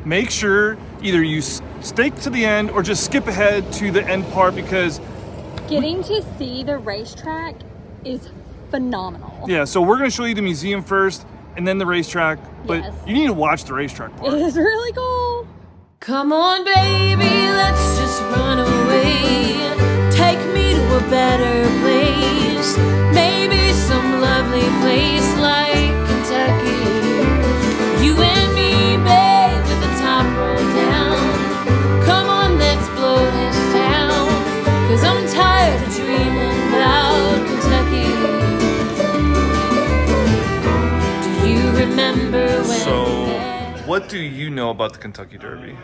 make sure either you stick to the end or just skip ahead to the end part, because getting to see the racetrack is phenomenal. Yeah, so we're going to show you the museum first and then the racetrack, but Yes. you need to watch the racetrack part. It is really cool. Come on, baby, let's just run away. Take me to a better place. Maybe some lovely place like Kentucky. You and me, babe, with the top rolled down. Come on, let's blow this town. 'Cause I'm tired of dreaming about Kentucky. Do you remember when? So, what do you know about the Kentucky Derby?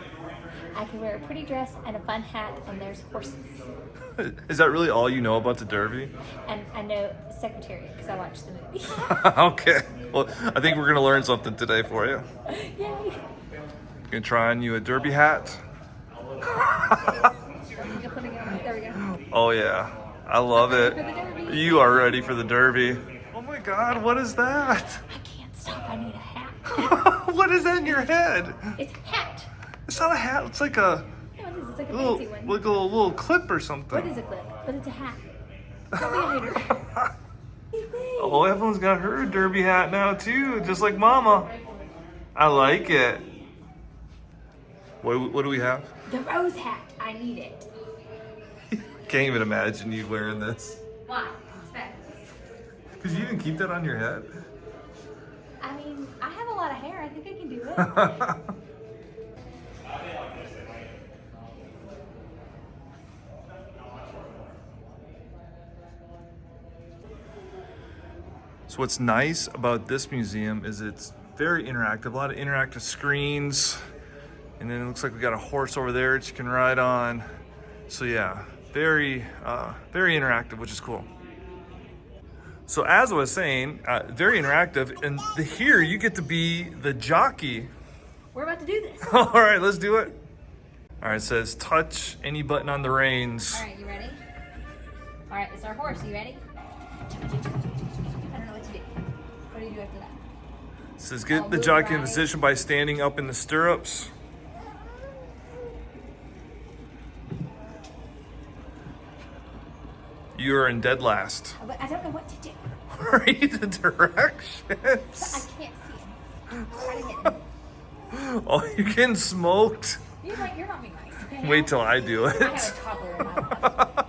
I can wear a pretty dress and a fun hat, and there's horses. Is that really all you know about the Derby? And I know Secretariat because I watched the movie. Okay. Well, I think we're going to learn something today for you. Yay! Gonna try on you a Derby hat. There we go. Oh yeah, I love it. For the Derby. You are ready for the Derby. Oh my God, what is that? I can't stop. I need a hat. What is that in your head? It's a hat. It's not a hat. It's like a No, it is. It's like a little, fancy one. like a little clip or something. What is a clip? But it's a hat. Don't be a hater. Oh, everyone's got her Derby hat now too, just like Mama. I like it. What do we have? The rose hat. I need it. Can't even imagine you wearing this. Why? It's fabulous. Because you didn't keep that on your head? I mean, I have a lot of hair. I think I can do it. So what's nice about this museum is it's very interactive, a lot of interactive screens. And then it looks like we got a horse over there that you can ride on. So yeah, very interactive, which is cool. So as I was saying, very interactive, and here you get to be the jockey. We're about to do this. All right, let's do it. All right, it says touch any button on the reins. All right, you ready? All right, it's our horse. You ready? I don't know what to do. What do you do after that? It says get the jockey in position by standing up in the stirrups. You are in dead last. But I don't know what to do. Read the directions. I can't see him. Try to hit him. Oh, you're getting smoked. You're not being nice. Okay? Wait till I do it. I have a toddler in my life.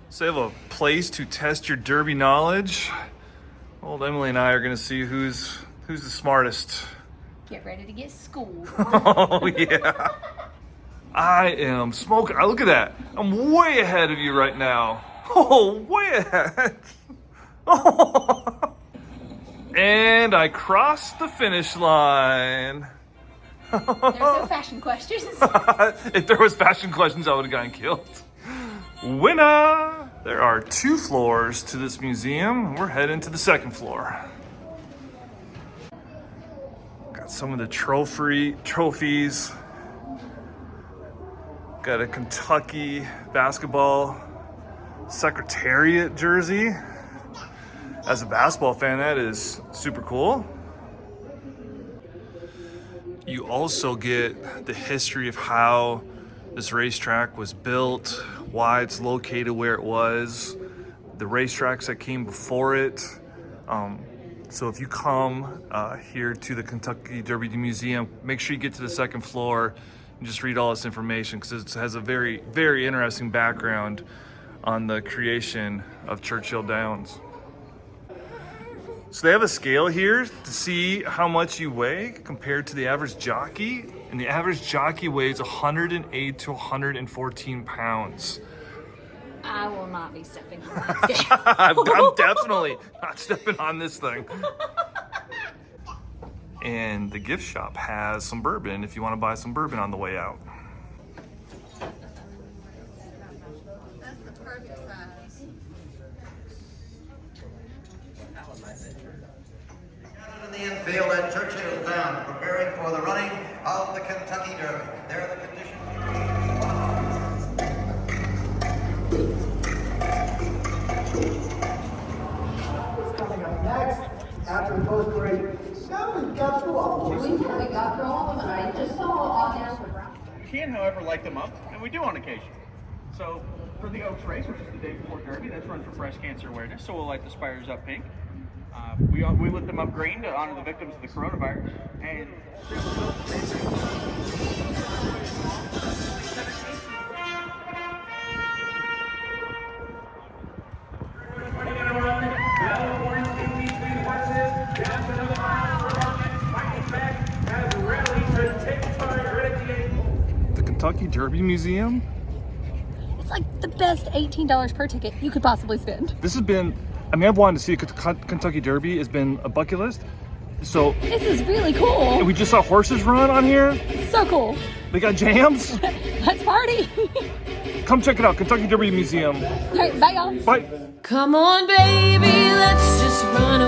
So you have a place to test your Derby knowledge. Old Emily and I are gonna see who's the smartest. Get ready to get schooled. Oh yeah. I am smoking. Look at that. I'm way ahead of you right now. Oh, way ahead. Oh. And I crossed the finish line. There's no fashion questions. If there was fashion questions, I would have gotten killed. Winner! There are 2 floors to this museum. We're heading to the 2nd floor. Got some of the trophies. Got a Kentucky basketball Secretariat jersey. As a basketball fan, that is super cool. You also get the history of how this racetrack was built, why it's located where it was, the racetracks that came before it. So if you come here to the Kentucky Derby Museum, make sure you get to the 2nd floor and just read all this information, because it has a very, very interesting background on the creation of Churchill Downs. So they have a scale here to see how much you weigh compared to the average jockey. And the average jockey weighs 108 to 114 pounds. I will not be stepping on that scale. I'm definitely not stepping on this thing. And the gift shop has some bourbon if you want to buy some bourbon on the way out. That's the perfect size. In the infield at Churchill Downs, preparing for the running of the Kentucky Derby. There are the conditions. Coming up next, After first grade, yeah, we got through all of them. We got through all of them, and I just saw on there for Brown. You can, however, light them up, and we do on occasion. So for the Oaks race, which is the day before Derby, that's run for breast cancer awareness. So we'll light the spires up pink. We lit them up green to honor the victims of the coronavirus. And The Kentucky Derby Museum. It's like the best $18 per ticket you could possibly spend. This has been, I mean, I've wanted to see a Kentucky Derby. It's been a bucket list. So This is really cool. we just saw horses run on here. So cool. They got jams. Let's party. Come check it out, Kentucky Derby Museum. All right, bye y'all. Bye. Come on, baby, let's just run